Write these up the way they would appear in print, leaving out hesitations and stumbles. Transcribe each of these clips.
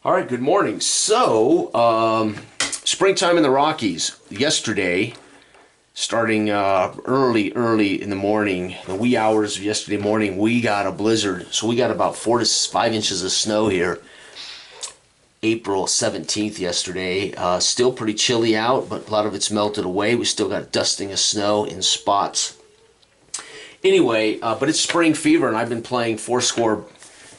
All right, good morning. Springtime in the Rockies. Yesterday, starting early in the morning, the wee hours of yesterday morning, we got a blizzard. So we got about 4 to 5 inches of snow here. April 17th yesterday. Still pretty chilly out, but a lot of it's melted away. We still got dusting of snow in spots. Anyway, but it's spring fever, and I've been playing fourscore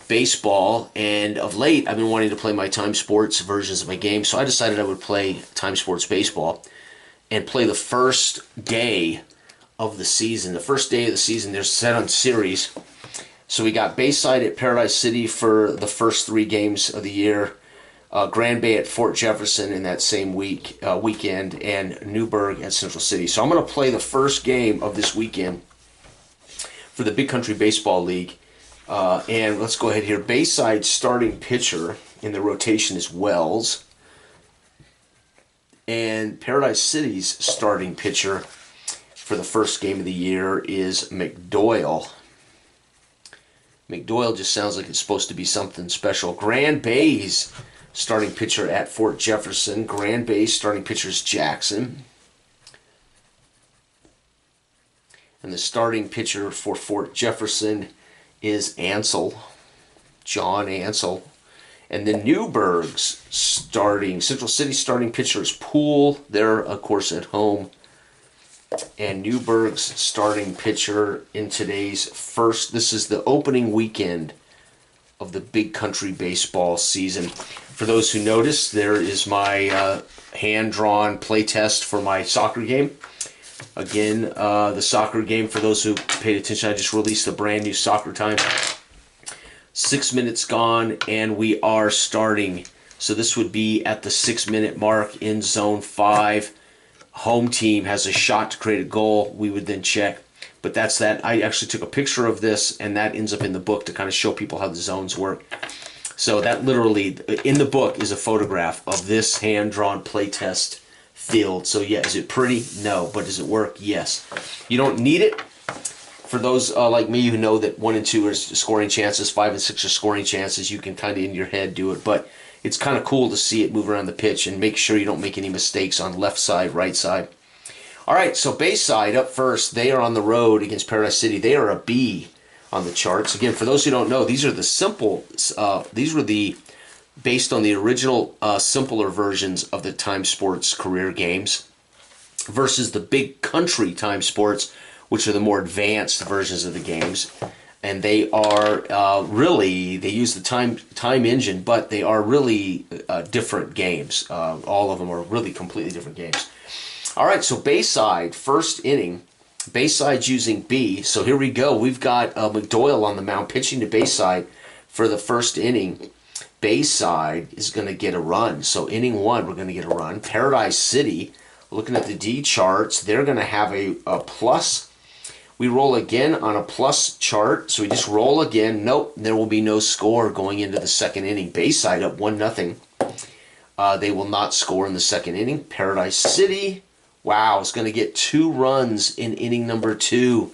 baseball, and of late I've been wanting to play my Time Sports versions of my game, so I decided I would play Time Sports Baseball and play the first day of the season. The first day of the season, they're set on series. So we got Bayside at Paradise City for the first 3 games of the year, Grand Bay at Fort Jefferson in that same weekend, and Newburgh at Central City. So I'm going to play the first game of this weekend for the Big Country Baseball League. And let's go ahead here. Bayside starting pitcher in the rotation is Wells. And Paradise City's starting pitcher for the first game of the year is McDoyle. McDoyle just sounds like it's supposed to be something special. Grand Bay's starting pitcher at Fort Jefferson. Grand Bay's starting pitcher is Jackson. And the starting pitcher for Fort Jefferson is Ansel, John Ansel. And then Newburgh's Central City starting pitcher is Poole. They're, of course, at home. And Newburgh's starting pitcher in today's this is the opening weekend of the Big Country Baseball season. For those who noticed, there is my hand-drawn play test for my soccer game. Again, the soccer game, for those who paid attention, I just released a brand new soccer time. 6 minutes gone, and we are starting. So this would be at the 6-minute mark in Zone 5. Home team has a shot to create a goal. We would then check. But that's that. I actually took a picture of this, and that ends up in the book to kind of show people how the zones work. So that literally, in the book, is a photograph of this hand-drawn play test field. So yeah, is it pretty? No. But does it work? Yes. You don't need it. For those like me who know that 1 and 2 are scoring chances, 5 and 6 are scoring chances, you can kind of in your head do it. But it's kind of cool to see it move around the pitch and make sure you don't make any mistakes on left side, right side. All right, so Bayside up first. They are on the road against Paradise City. They are a B on the charts. Again, for those who don't know, these are the based on the original simpler versions of the Time Sports career games versus the Big Country Time Sports, which are the more advanced versions of the games. And they are they use the time engine, but they are really different games. All of them are really completely different games. All right, so Bayside, first inning. Bayside's using B. So here we go. We've got McDoyle on the mound pitching to Bayside for the first inning. Bayside is going to get a run. So inning 1, we're going to get a run. Paradise City, looking at the D charts, they're going to have a plus. We roll again on a plus chart. So we just roll again. Nope, there will be no score going into the second inning. Bayside up 1-0. They will not score in the second inning. Paradise City, wow, is going to get 2 runs in inning number 2.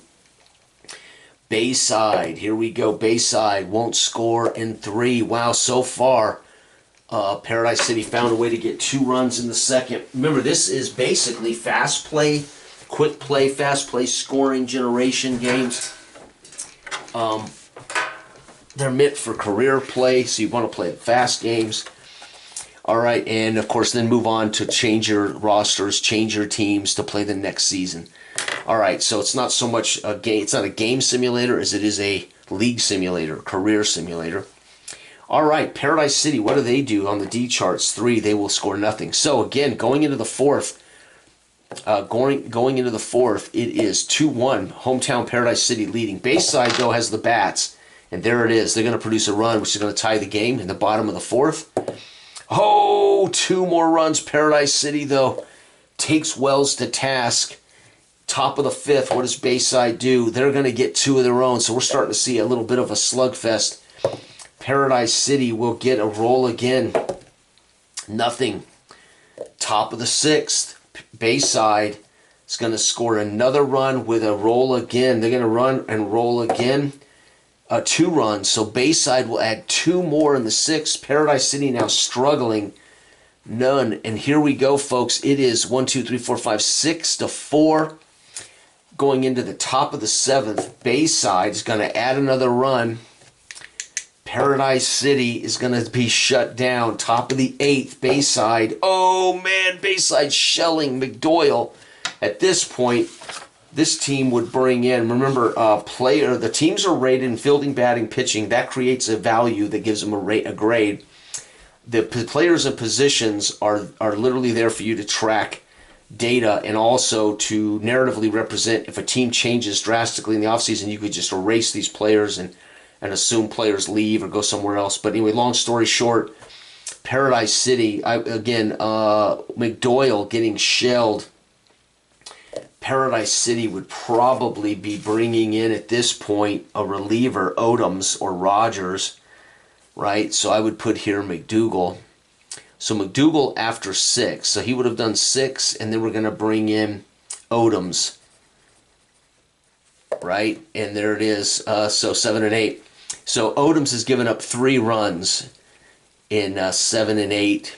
Bayside, here we go. Bayside won't score in 3. Wow, so far, Paradise City found a way to get 2 runs in the second. Remember, this is basically fast play, quick play, fast play, scoring generation games. They're meant for career play, so you want to play fast games. All right, and of course, then move on to change your rosters, change your teams to play the next season. All right, so it's not so much a game. It's not a game simulator as it is a league simulator, career simulator. All right, Paradise City. What do they do on the D charts? 3. They will score nothing. So again, going into the fourth, it is 2-1. Hometown Paradise City leading. Bayside though has the bats, and there it is. They're going to produce a run, which is going to tie the game in the bottom of the 4th. Oh, 2 more runs. Paradise City though takes Wells to task. Top of the 5th, what does Bayside do? They're going to get 2 of their own, so we're starting to see a little bit of a slugfest. Paradise City will get a roll again. Nothing. Top of the 6th, Bayside is going to score another run with a roll again. They're going to run and roll again. 2 runs. So Bayside will add 2 more in the 6th. Paradise City now struggling. None. And here we go, folks. It is 1, 2, 3, 4, 5, 6 to 4. Going into the top of the 7th. Bayside is going to add another run. Paradise City is going to be shut down. Top of the 8th. Bayside. Oh, man. Bayside shelling McDoyle. At this point, this team would bring in, remember, the teams are rated in fielding, batting, pitching. That creates a value that gives them a grade. The players and positions are literally there for you to track data and also to narratively represent if a team changes drastically in the offseason, you could just erase these players and assume players leave or go somewhere else. But anyway, long story short, Paradise City, McDoyle getting shelled. Paradise City would probably be bringing in at this point a reliever, Odoms or Rogers, right? So I would put here McDougal. So McDougal after 6. So he would have done 6, and then we're going to bring in Odoms, right? And there it is. So 7 and 8. So Odoms has given up 3 runs in 7 and 8.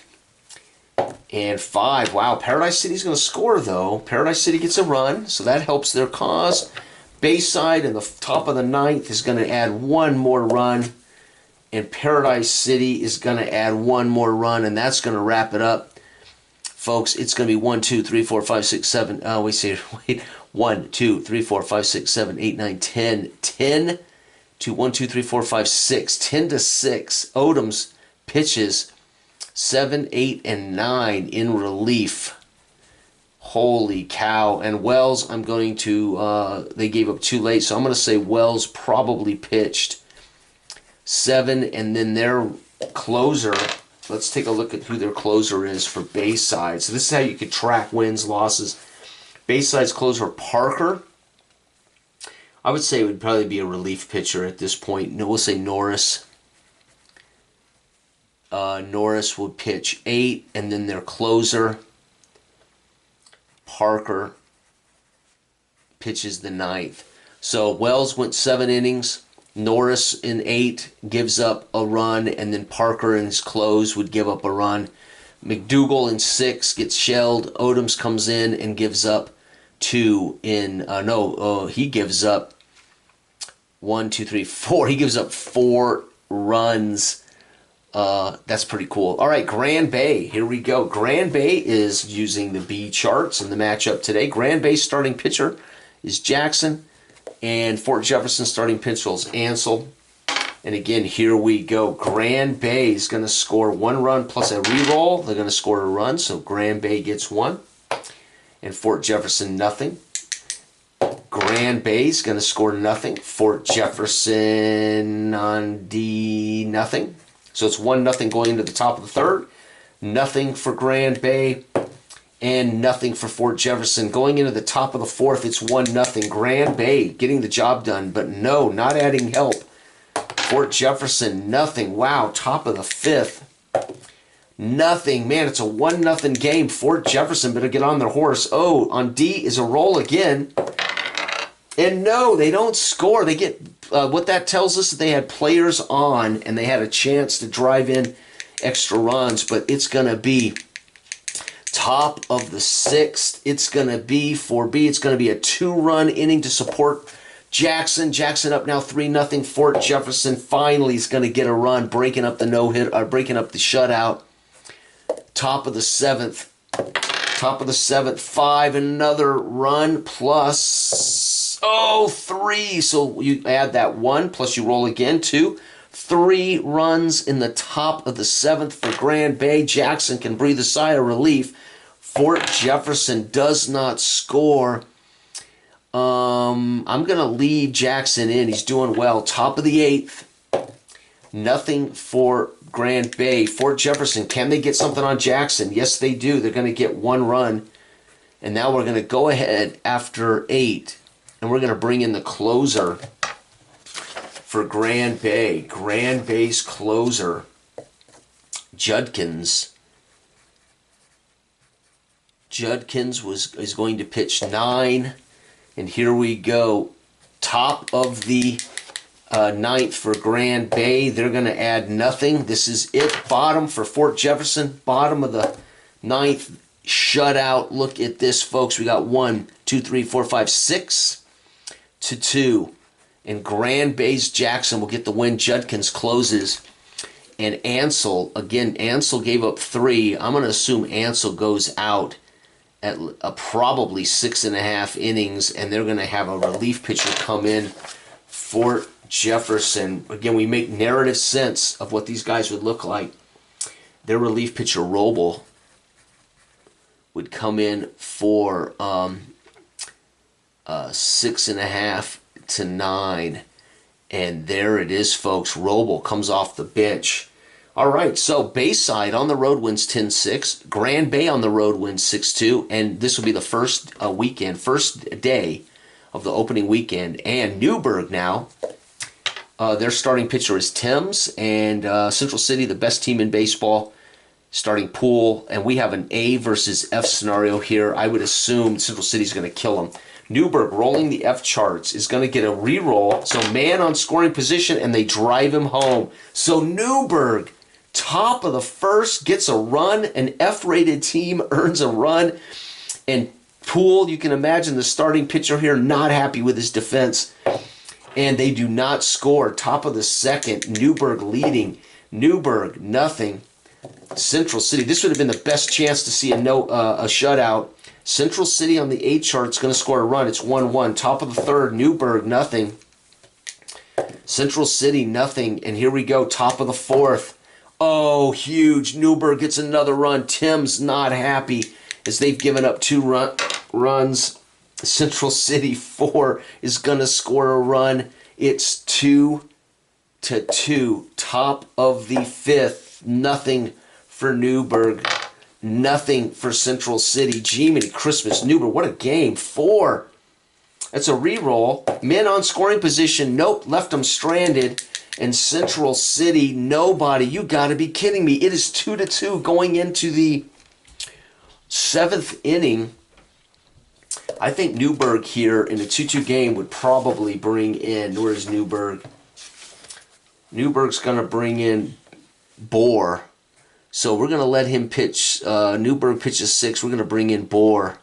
And 5. Wow, Paradise City's going to score, though. Paradise City gets a run, so that helps their cause. Bayside in the top of the 9th is going to add 1 more run. And Paradise City is going to add 1 more run, and that's going to wrap it up. Folks, it's going to be 1, 2, 3, 4, 5, 6, 7. Wait. 1, 2, 3, 4, 5, 6, 7, 8, 9, 10. 10 to 1, 2, 3, 4, 5, 6. 10 to 6. Odoms pitches 7, 8, and 9 in relief. Holy cow. And Wells, I'm going to, they gave up too late, so I'm going to say Wells probably pitched 7, and then their closer, let's take a look at who their closer is for Bayside. So this is how you could track wins, losses. Bayside's closer, Parker. I would say it would probably be a relief pitcher at this point. No, we'll say Norris. Norris would pitch 8, and then their closer, Parker, pitches the 9th. So Wells went 7 innings. Norris in 8 gives up a run, and then Parker in his close would give up a run. McDougal in 6 gets shelled. Odoms comes in and gives up 2 in, he gives up 1, 2, 3, 4. He gives up 4 runs. That's pretty cool. All right, Grand Bay. Here we go. Grand Bay is using the B charts in the matchup today. Grand Bay starting pitcher is Jackson. And Fort Jefferson starting pitcher is Ansel. And again, here we go. Grand Bay is going to score 1 run plus a reroll. They're going to score a run, so Grand Bay gets 1. And Fort Jefferson, nothing. Grand Bay is going to score nothing. Fort Jefferson on D, nothing. So it's 1-0 going into the top of the 3rd. Nothing for Grand Bay. And nothing for Fort Jefferson. Going into the top of the 4th, it's 1-0. Grand Bay getting the job done, but no, not adding help. Fort Jefferson, nothing. Wow, top of the 5th. Nothing. Man, it's a 1-0 game. Fort Jefferson better get on their horse. Oh, on D is a roll again. And no, they don't score. They get, what that tells us is they had players on, and they had a chance to drive in extra runs, but it's going to be top of the 6th. It's going to be for B. It's going to be a 2-run inning to support Jackson. Jackson up now 3-0. Fort Jefferson finally is going to get a run, breaking up the no-hit, or breaking up the shutout. Top of the 7th. Top of the 7th. 5, another run plus 3. So you add that 1 plus you roll again 2. 3 runs in the top of the 7th for Grand Bay. Jackson can breathe a sigh of relief. Fort Jefferson does not score. I'm going to leave Jackson in. He's doing well. Top of the 8th. Nothing for Grand Bay. Fort Jefferson, can they get something on Jackson? Yes, they do. They're going to get 1 run. And now we're going to go ahead after 8. And we're going to bring in the closer for Grand Bay. Grand Bay's closer, Judkins. Judkins is going to pitch 9. And here we go. Top of the ninth for Grand Bay. They're going to add nothing. This is it. Bottom for Fort Jefferson. Bottom of the ninth. Shutout. Look at this, folks. We got 1, 2, 3, 4, 5, 6 to 2. And Grand Bay's Jackson will get the win. Judkins closes. And Ansel, again, Ansel gave up 3. I'm going to assume Ansel goes out at probably 6.5 innings, and they're going to have a relief pitcher come in. Fort Jefferson. Again, we make narrative sense of what these guys would look like. Their relief pitcher, Roble, would come in for 6.5 to 9. And there it is, folks. Roble comes off the bench. All right, so Bayside on the road wins 10-6. Grand Bay on the road wins 6-2. And this will be the first first day of the opening weekend. And Newburgh now, their starting pitcher is Timms. And Central City, the best team in baseball, starting Poole. And we have an A versus F scenario here. I would assume Central City's going to kill them. Newburgh, rolling the F charts, is going to get a re-roll. So man on scoring position, and they drive him home. So Newburgh, top of the first, gets a run. An F-rated team earns a run. And Poole, you can imagine the starting pitcher here, not happy with his defense. And they do not score. Top of the second, Newburgh leading. Newburgh, nothing. Central City, this would have been the best chance to see a shutout. Central City on the A chart is going to score a run. It's 1-1. Top of the third, Newburgh, nothing. Central City, nothing. And here we go, top of the fourth. Oh, huge. Newburgh gets another run. Tim's not happy as they've given up 2 runs. Central City 4 is going to score a run. It's 2-2. Top of the fifth, nothing for Newburgh. Nothing for Central City. Jiminy Christmas. Newburgh, what a game. 4. That's a re-roll. Men on scoring position. Nope, left them stranded. And Central City, nobody. You got to be kidding me. It is 2-2 going into the 7th inning. I think Newburgh here in a 2-2 game would probably bring in, where's Newburgh? Newburgh's going to bring in Bohr. So we're going to let him pitch. Newburgh pitches 6. We're going to bring in Bohr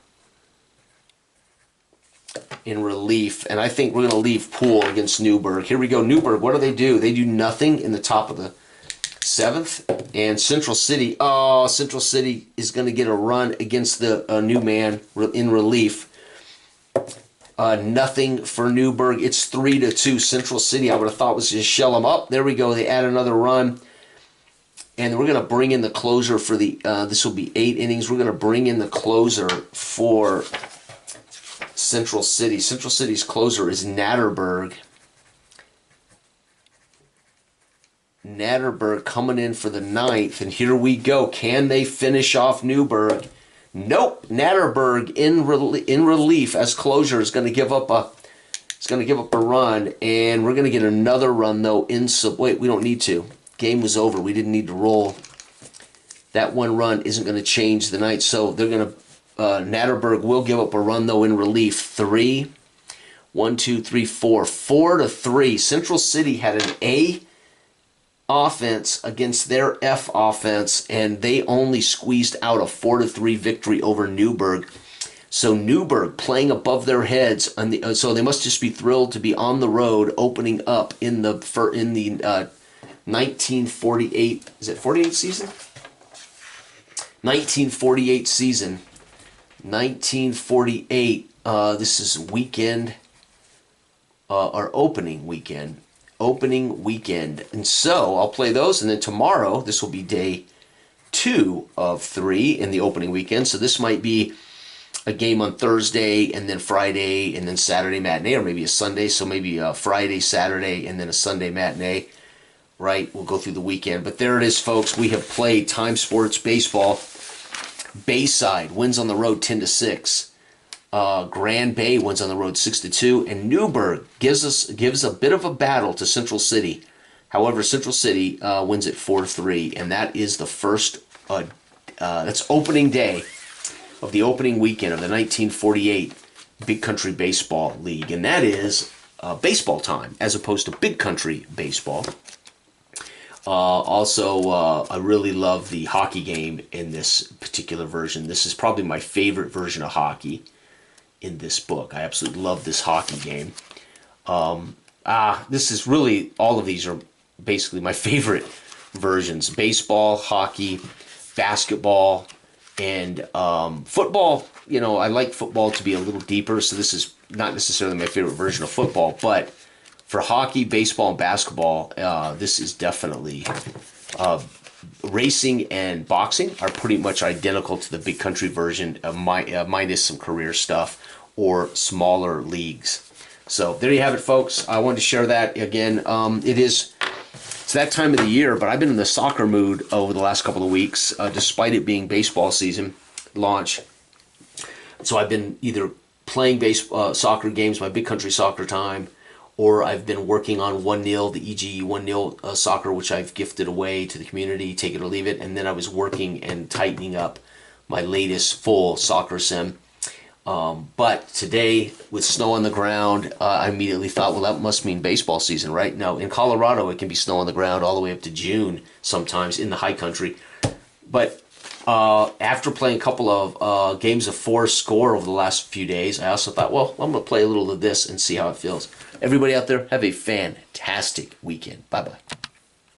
in relief. And I think we're going to leave Poole against Newburgh. Here we go. Newburgh, what do? They do nothing in the top of the 7th. And Central City, Central City is going to get a run against the new man in relief. Nothing for Newburgh. It's 3-2. Central City, I would have thought was just shell them up. There we go. They add another run. And we're going to bring in the closer for the, this will be 8 innings. We're going to bring in the closer for Central City. Central City's closer is Natterberg. Natterberg coming in for the 9th. And here we go. Can they finish off Newburgh? Nope. Natterberg in relief as closer is going to give up a run. And we're going to get another run, though, wait, we don't need to. Game was over. We didn't need to roll. That 1 run isn't going to change the night. So they're going to, Natterberg will give up a run, though, in relief. 3, 1, 2, 3, 4. 4-3. Central City had an A offense against their F offense, and they only squeezed out a 4-3 victory over Newburgh. So Newburgh playing above their heads, so they must just be thrilled to be on the road, opening up in the 1948, is it 48 season? 1948 season. 1948, this is weekend, or opening weekend. Opening weekend. And so, I'll play those, and then tomorrow, this will be day 2 of 3 in the opening weekend. So this might be a game on Thursday, and then Friday, and then Saturday matinee, or maybe a Sunday, so maybe a Friday, Saturday, and then a Sunday matinee. Right, we'll go through the weekend. But there it is, folks. We have played Time Sports Baseball. Bayside wins on the road 10-6. Grand Bay wins on the road 6-2. And Newburgh gives a bit of a battle to Central City. However, Central City wins at 4-3. And that is the first, that's opening day of the opening weekend of the 1948 Big Country Baseball League. And that is baseball time as opposed to big country baseball. I really love the hockey game in this particular version. This is probably my favorite version of hockey in this book. I absolutely love this hockey game. This is really, all of these are basically my favorite versions. Baseball, hockey, basketball, and football. You know, I like football to be a little deeper, so this is not necessarily my favorite version of football, but for hockey, baseball, and basketball, this is definitely racing and boxing are pretty much identical to the big country version, minus some career stuff or smaller leagues. So there you have it, folks. I wanted to share that again. It's that time of the year, but I've been in the soccer mood over the last couple of weeks, despite it being baseball season launch. So I've been either playing soccer games, my big country soccer time, or I've been working on 1-0, the EG 1-0 soccer, which I've gifted away to the community, take it or leave it. And then I was working and tightening up my latest full soccer sim. But today, with snow on the ground, I immediately thought, well, that must mean baseball season, right? Now, in Colorado, it can be snow on the ground all the way up to June sometimes in the high country. But after playing a couple of games of 4 score over the last few days, I also thought, well, I'm going to play a little of this and see how it feels. Everybody out there, have a fantastic weekend. Bye-bye.